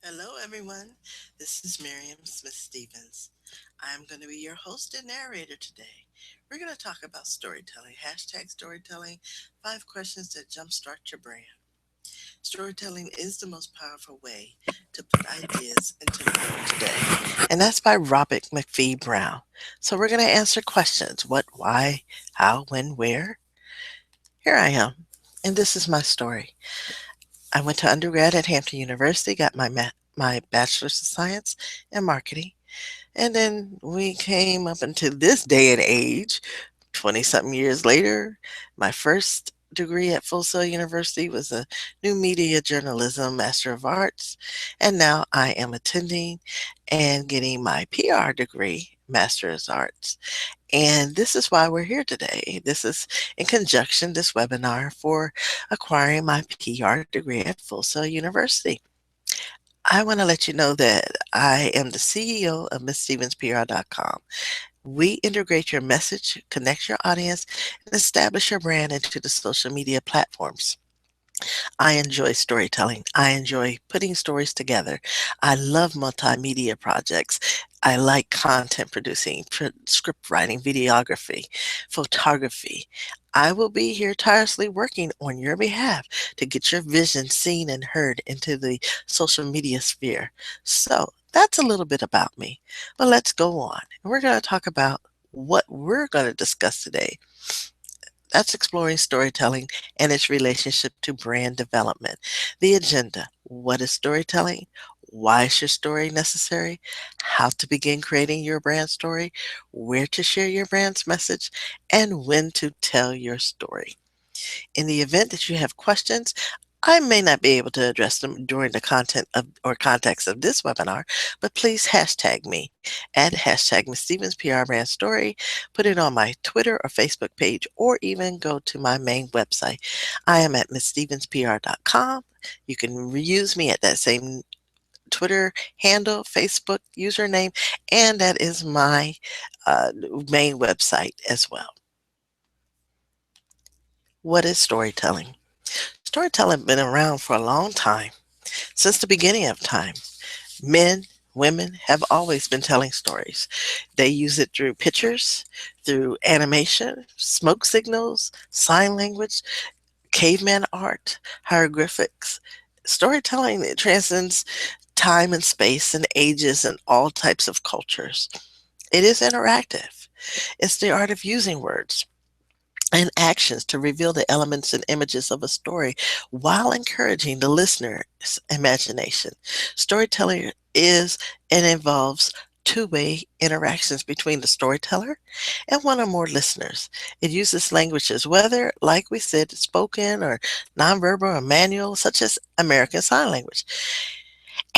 Hello, everyone. This is Miriam Smith Stevens. I'm going to be your host and narrator today. We're going to talk about storytelling, hashtag storytelling, 5 questions that jumpstart your brand. Storytelling is the most powerful way to put ideas into the world today. And that's by Robert McPhee Brown. So we're going to answer questions: what, why, how, when, where. Here I am. And this is my story. I went to undergrad at Hampton University, got my bachelor's of science in marketing. And then we came up into this day and age, 20 something years later. My first degree at Full Sail University was a new media journalism, Master of Arts. And now I am attending and getting my PR degree, Master of Arts. And this is why we're here today. This is in conjunction, this webinar for acquiring my PR degree at Full Sail University. I want to let you know that I am the CEO of MissStevensPR.com. We integrate your message, connect your audience, and establish your brand into the social media platforms. I enjoy storytelling. I enjoy putting stories together. I love multimedia projects. I like content producing, script writing, videography, photography. I will be here tirelessly working on your behalf to get your vision seen and heard into the social media sphere. So that's a little bit about me. But let's go on. We're going to talk about what we're going to discuss today. That's exploring storytelling and its relationship to brand development. The agenda: what is storytelling? Why is your story necessary? How to begin creating your brand story? Where to share your brand's message? And when to tell your story. In the event that you have questions, I may not be able to address them during the content of or context of this webinar, but please hashtag me at hashtag Miss Stevens PR Brand Story. Put it on my Twitter or Facebook page, or even go to my main website. I am at MissStevensPR.com. You can reuse me at that same Twitter handle, Facebook username, and that is my main website as well. What is storytelling? Storytelling has been around for a long time, since the beginning of time. Men, women have always been telling stories. They use it through pictures, through animation, smoke signals, sign language, caveman art, hieroglyphics. Storytelling, it transcends time and space and ages and all types of cultures. It is interactive. It's the art of using words and actions to reveal the elements and images of a story while encouraging the listener's imagination. Storytelling is and involves two-way interactions between the storyteller and one or more listeners. It uses languages, whether, like we said, spoken or nonverbal or manual, such as American Sign Language.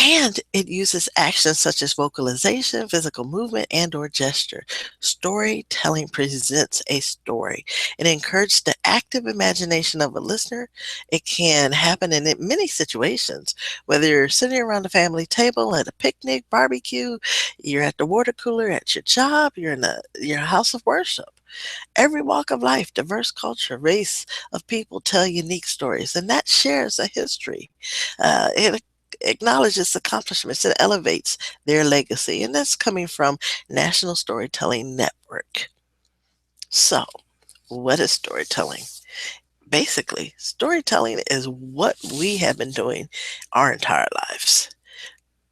And it uses actions such as vocalization, physical movement, and or gesture. Storytelling presents a story. It encourages the active imagination of a listener. It can happen in many situations, whether you're sitting around the family table at a picnic, barbecue, you're at the water cooler at your job, you're in your house of worship. Every walk of life, diverse culture, race of people tell unique stories, and that shares a history. It acknowledges accomplishments and elevates their legacy, and that's coming from National Storytelling Network. So, what is storytelling? Basically, storytelling is what we have been doing our entire lives.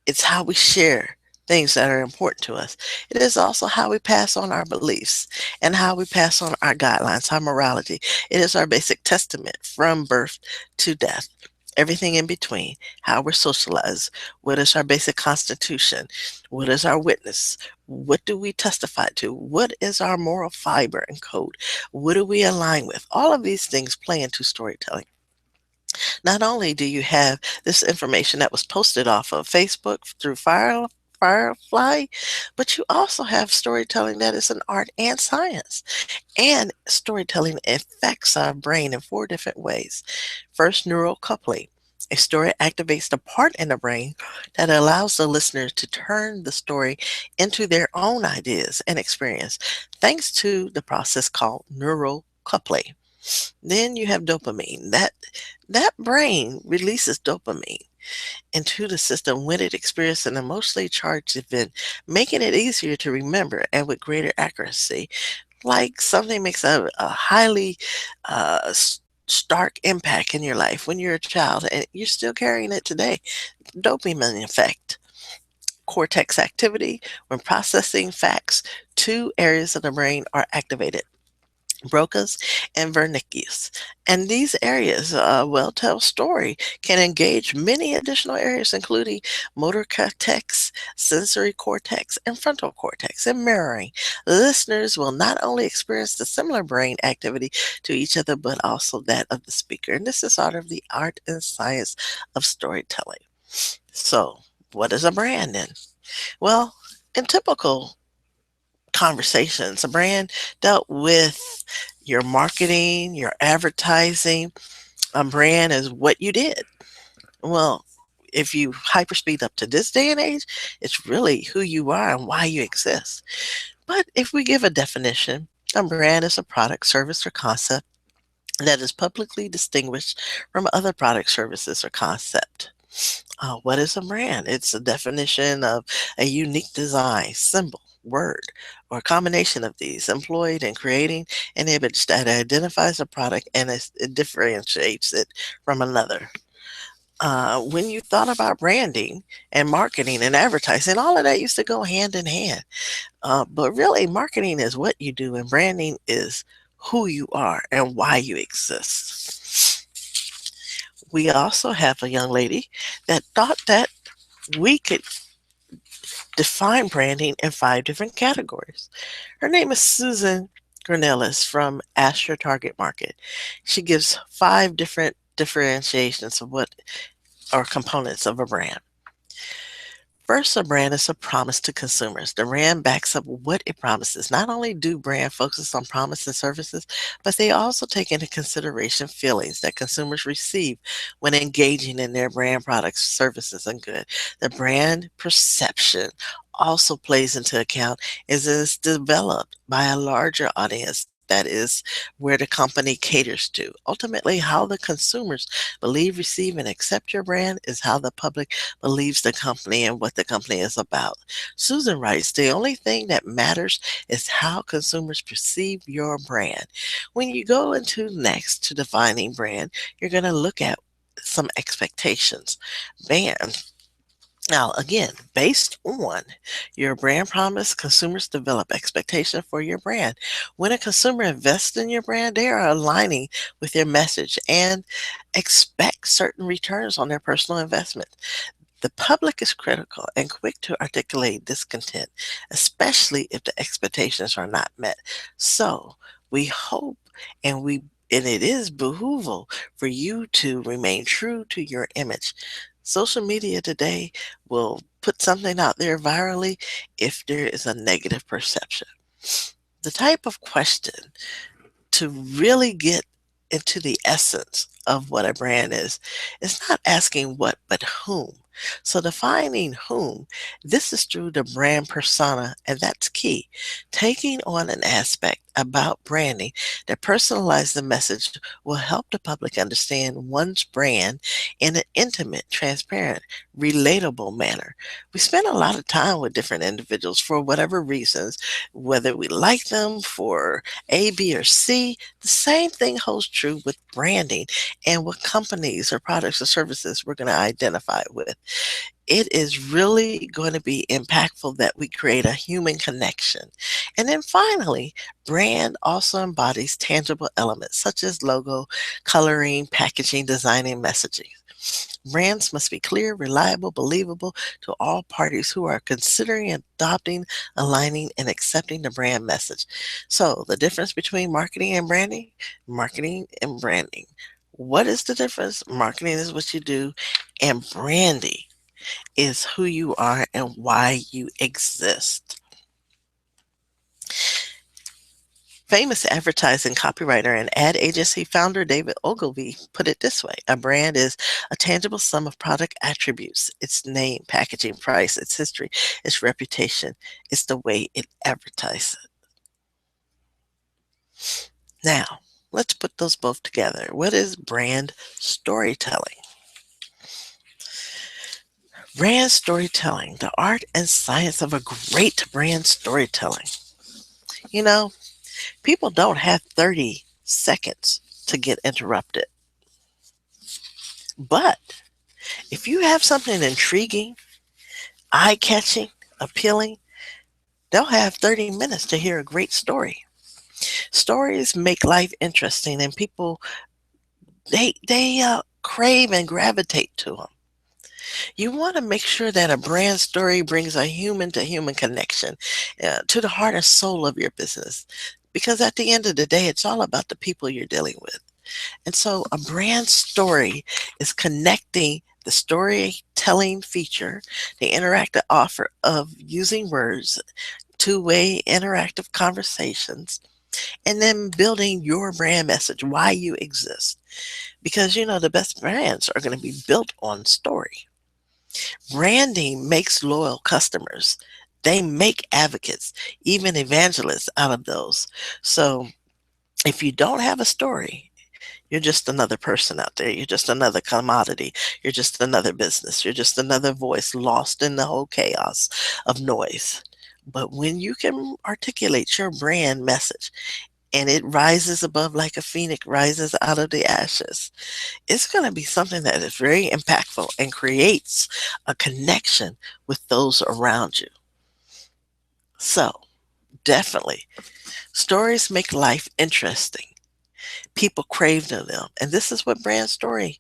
It's how we share things that are important to us. It is also how we pass on our beliefs and how we pass on our guidelines, our morality. It is our basic testament from birth to death. Everything in between, how we're socialized, what is our basic constitution, what is our witness, what do we testify to, what is our moral fiber and code, what do we align with. All of these things play into storytelling. Not only do you have this information that was posted off of Facebook through Firefly, but you also have storytelling that is an art and science. And storytelling affects our brain in 4 different ways. First, neural coupling. A story activates the part in the brain that allows the listener to turn the story into their own ideas and experience, thanks to the process called neural coupling. Then you have dopamine. That brain releases dopamine. into the system when it experiences an emotionally charged event, making it easier to remember and with greater accuracy. Like something makes a highly stark impact in your life when you're a child and you're still carrying it today. Dopamine effect. Cortex activity. When processing facts, two areas of the brain are activated: Broca's and Wernicke's. And these areas, tell story, can engage many additional areas, including motor cortex, sensory cortex, and frontal cortex, and mirroring. Listeners will not only experience the similar brain activity to each other, but also that of the speaker. And this is sort of the art and science of storytelling. So, what is a brand then? Well, in typical conversations, a brand dealt with your marketing, your advertising. A brand is what you did. Well, if you hyperspeed up to this day and age, it's really who you are and why you exist. But if we give a definition, a brand is a product, service, or concept that is publicly distinguished from other products, services, or concept. What is a brand? It's a definition of a unique design, symbol, word, or combination of these employed in creating an image that identifies a product and it differentiates it from another. When you thought about branding and marketing and advertising, all of that used to go hand in hand. But really, marketing is what you do, and branding is who you are and why you exist. We also have a young lady that thought that we could define branding in five different categories. Her name is Susan Granellis from Ask Your Target Market. She gives five different differentiations of what are components of a brand. First, a brand is a promise to consumers. The brand backs up what it promises. Not only do brand focus on promise and services, but they also take into consideration feelings that consumers receive when engaging in their brand products, services, and good. The brand perception also plays into account as it is developed by a larger audience. That is where the company caters to. Ultimately, how the consumers believe, receive, and accept your brand is how the public believes the company and what the company is about. Susan writes, the only thing that matters is how consumers perceive your brand. When you go into next to defining brand, you're going to look at some expectations. Brand now, again, based on your brand promise, consumers develop expectation for your brand. When a consumer invests in your brand, they are aligning with your message and expect certain returns on their personal investment. The public is critical and quick to articulate discontent, especially if the expectations are not met. So we hope and it is behooveful for you to remain true to your image. Social media today will put something out there virally if there is a negative perception. The type of question to really get into the essence of what a brand is, it's not asking what, but whom. So defining whom, this is through the brand persona, and that's key. Taking on an aspect about branding that personalizes the message will help the public understand one's brand in an intimate, transparent, relatable manner. We spend a lot of time with different individuals for whatever reasons, whether we like them for A, B, or C. The same thing holds true with branding and what companies or products or services we're going to identify with. It is really going to be impactful that we create a human connection. And then finally, brand also embodies tangible elements such as logo, coloring, packaging, designing, messaging. Brands must be clear, reliable, believable to all parties who are considering adopting, aligning, and accepting the brand message. So, the difference between marketing and branding. What is the difference? Marketing is what you do, and branding is who you are and why you exist. Famous advertising copywriter and ad agency founder David Ogilvy put it this way: a brand is a tangible sum of product attributes, its name, packaging, price, its history, its reputation. It's the way it advertises. Now, let's put those both together. What is brand storytelling? Brand storytelling, the art and science of a great brand storytelling. You know, people don't have 30 seconds to get interrupted. But if you have something intriguing, eye catching, appealing, they'll have 30 minutes to hear a great story. Stories make life interesting, and people they crave and gravitate to them. You want to make sure that a brand story brings a human to human connection to the heart and soul of your business. Because at the end of the day, it's all about the people you're dealing with. And so a brand story is connecting the storytelling feature, the interactive offer of using words, two-way interactive conversations, and then building your brand message, why you exist. Because the best brands are going to be built on story. Branding makes loyal customers. They make advocates, even evangelists out of those. So if you don't have a story, you're just another person out there. You're just another commodity. You're just another business. You're just another voice lost in the whole chaos of noise. But when you can articulate your brand message and it rises above like a phoenix rises out of the ashes, it's going to be something that is very impactful and creates a connection with those around you. So, definitely, stories make life interesting. People crave them, and this is what brand story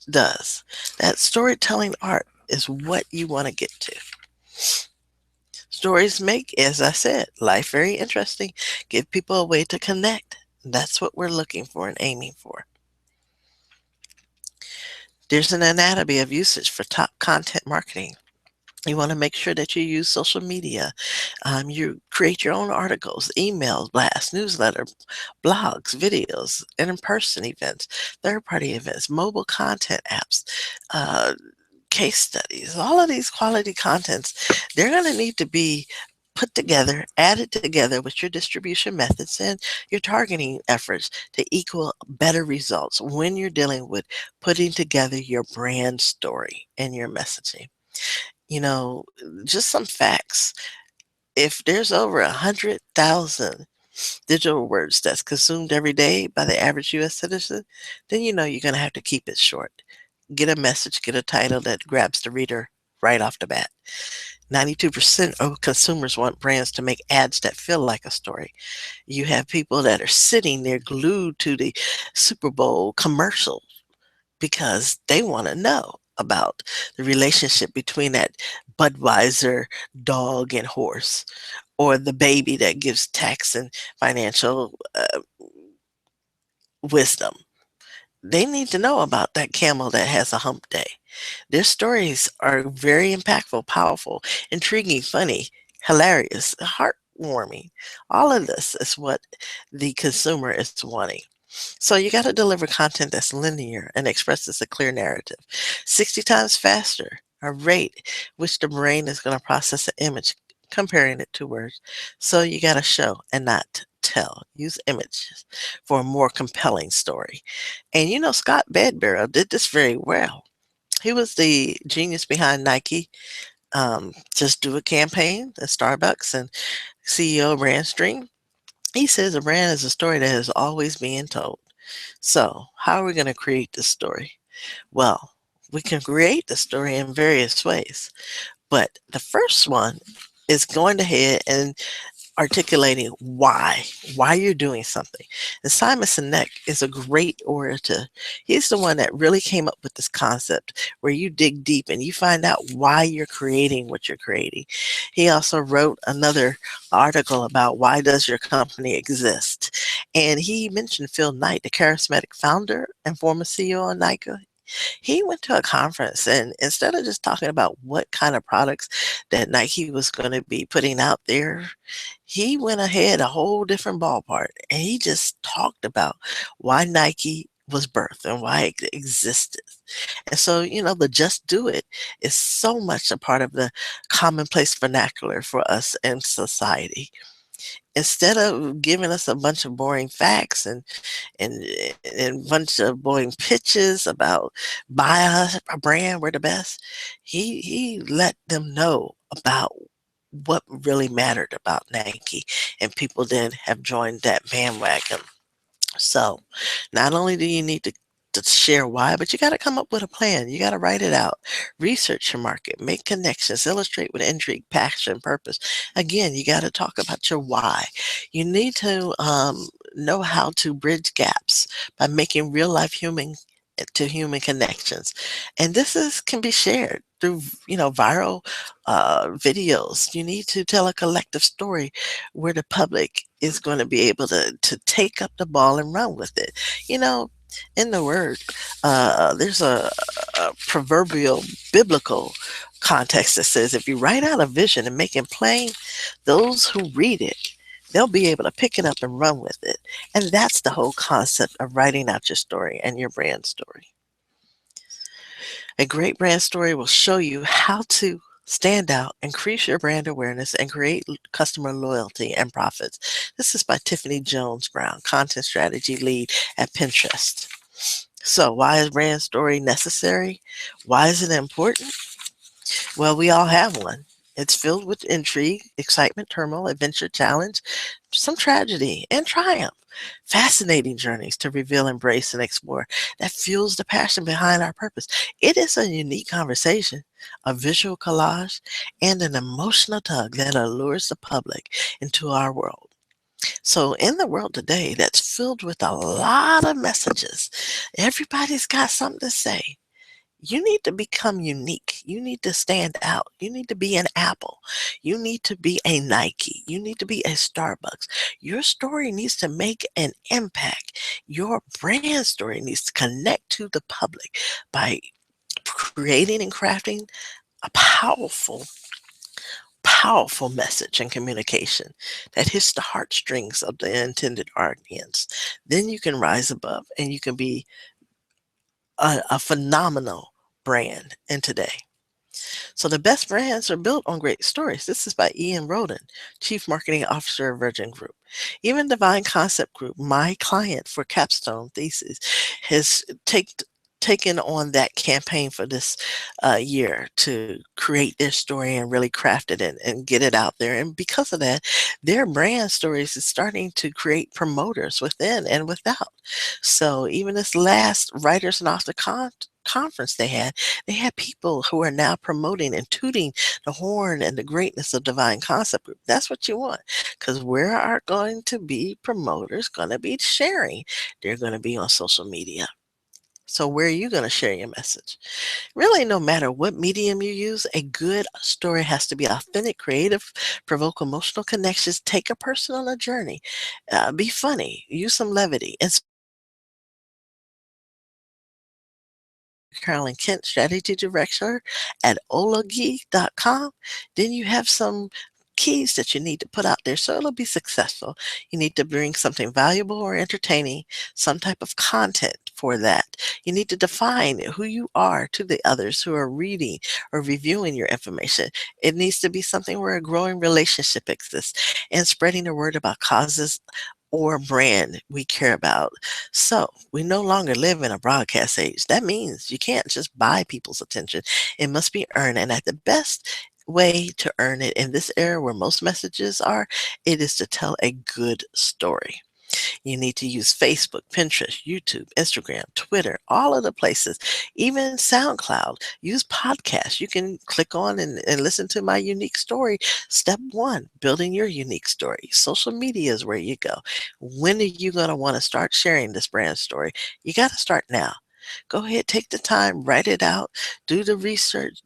does. That storytelling art is what you want to get to. Stories make, as I said, life very interesting, give people a way to connect. That's what we're looking for and aiming for. There's an anatomy of usage for top content marketing. You want to make sure that you use social media. You create your own articles, emails, blasts, newsletter, blogs, videos, and in-person events, third-party events, mobile content apps, uh, case studies. All of these quality contents, they're going to need to be put together, added together with your distribution methods and your targeting efforts to equal better results when you're dealing with putting together your brand story and your messaging. You know, just some facts. If there's over 100,000 digital words that's consumed every day by the average US citizen, then you're going to have to keep it short. Get a message, get a title that grabs the reader right off the bat. 92% of consumers want brands to make ads that feel like a story. You have people that are sitting there glued to the Super Bowl commercial because they want to know about the relationship between that Budweiser dog and horse, or the baby that gives tax and financial wisdom. They need to know about that camel that has a hump day. Their stories are very impactful, powerful, intriguing, funny, hilarious, heartwarming. All of this is what the consumer is wanting. So you got to deliver content that's linear and expresses a clear narrative. 60 times faster, a rate which the brain is going to process an image, comparing it to words. So you got to show and not tell. Use images for a more compelling story. And Scott Bedbarrow did this very well. He was the genius behind Nike. Just do a campaign at Starbucks and CEO of Brandstream. He says a brand is a story that is always being told. So, how are we going to create this story? Well, we can create the story in various ways, but the first one is going ahead and articulating why you're doing something. And Simon Sinek is a great orator. He's the one that really came up with this concept where you dig deep and you find out why you're creating what you're creating. He also wrote another article about why does your company exist? And he mentioned Phil Knight, the charismatic founder and former CEO of Nike. He went to a conference, and instead of just talking about what kind of products that Nike was going to be putting out there, he went ahead a whole different ballpark and he just talked about why Nike was birthed and why it existed. And so, the just do it is so much a part of the commonplace vernacular for us in society. Instead of giving us a bunch of boring facts and and a bunch of boring pitches about buy us a brand, we're the best. He let them know about what really mattered about Nike, and people then have joined that bandwagon. So, not only do you need to share why, but you got to come up with a plan. You got to write it out, research your market, make connections, illustrate with intrigue, passion, purpose. Again, you got to talk about your why. You need to know how to bridge gaps by making real life human to human connections, and this is can be shared through viral videos. You need to tell a collective story where the public is going to be able to take up the ball and run with it. You know, in the word, there's a proverbial biblical context that says if you write out a vision and make it plain, those who read it, they'll be able to pick it up and run with it. And that's the whole concept of writing out your story and your brand story. A great brand story will show you how to stand out, increase your brand awareness, and create customer loyalty and profits. This is by Tiffany Jones Brown, content strategy lead at Pinterest. So, why is brand story necessary? Why is it important? Well, we all have one. It's filled with intrigue, excitement, turmoil, adventure, challenge, some tragedy, and triumph. Fascinating journeys to reveal, embrace, and explore that fuels the passion behind our purpose. It is a unique conversation, a visual collage, and an emotional tug that allures the public into our world. So, in the world today that's filled with a lot of messages, everybody's got something to say. You need to become unique. You need to stand out. You need to be an Apple. You need to be a Nike. You need to be a Starbucks. Your story needs to make an impact. Your brand story needs to connect to the public by creating and crafting a powerful message and communication that hits the heartstrings of the intended audience. Then you can rise above and you can be a phenomenal brand in today. So the best brands are built on great stories. This is by Ian Roden, Chief Marketing Officer of Virgin Group. Even Divine Concept Group, my client for capstone thesis, has taken on that campaign for this year to create their story and really craft it and get it out there. And because of that, their brand stories is starting to create promoters within and without. So even this last Writers and Author conference they had people who are now promoting and tooting the horn and the greatness of Divine Concept Group. That's what you want, because where are going to be promoters going to be sharing? They're going to be on social media. So where are you going to share your message? Really, no matter what medium you use, a good story has to be authentic, creative, provoke emotional connections, take a person on a journey, be funny, use some levity, and Carolyn Kent, Strategy Director at Ologi.com. Then you have some keys that you need to put out there so it'll be successful. You need to bring something valuable or entertaining, some type of content for that. You need to define who you are to the others who are reading or reviewing your information. It needs to be something where a growing relationship exists and spreading the word about causes or brand we care about. So we no longer live in a broadcast age. That means you can't just buy people's attention. It must be earned. And at the best way to earn it in this era where most messages are, it is to tell a good story. You need to use Facebook, Pinterest, YouTube, Instagram, Twitter, all of the places, even SoundCloud. Use podcasts. You can click on and listen to my unique story. Step one, building your unique story. Social media is where you go. When are you going to want to start sharing this brand story? You got to start now. Go ahead, take the time, write it out, do the research,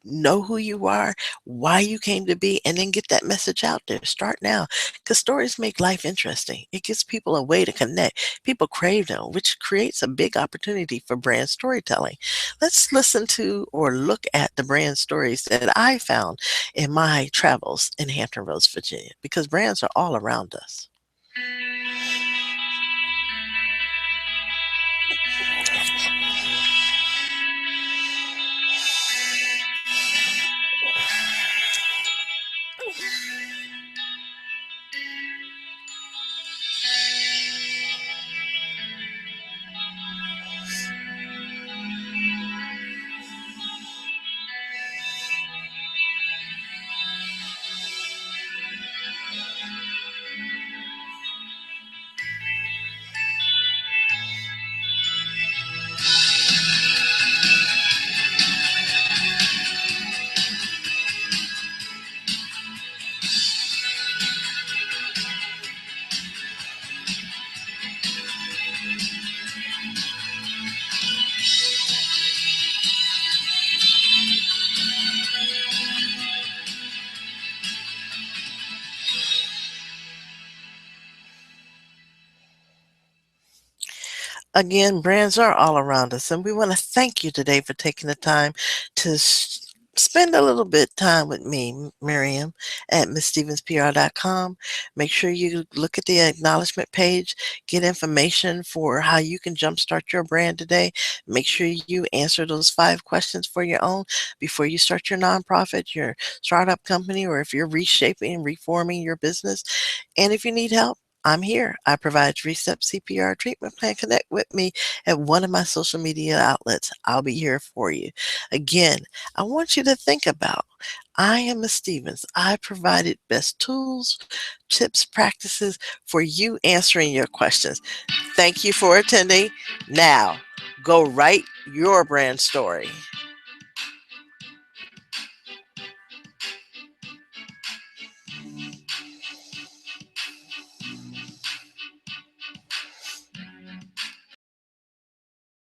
know who you are, why you came to be, and then get that message out there. Start now, because stories make life interesting. It gives people a way to connect. People crave them, which creates a big opportunity for brand storytelling. Let's listen to or look at the brand stories that I found in my travels in Hampton Roads, Virginia, because brands are all around us. Again, brands are all around us, and we want to thank you today for taking the time to spend a little bit time with me, Miriam, at MissStevensPR.com. Make sure you look at the acknowledgement page, get information for how you can jumpstart your brand today. Make sure you answer those 5 questions for your own before you start your nonprofit, your startup company, or if you're reshaping and reforming your business. And if you need help, I'm here. I provide 3-step CPR treatment plan. Connect with me at one of my social media outlets. I'll be here for you. Again, I want you to think about I am Miss Stevens. I provided best tools, tips, practices for you answering your questions. Thank you for attending. Now, go write your brand story.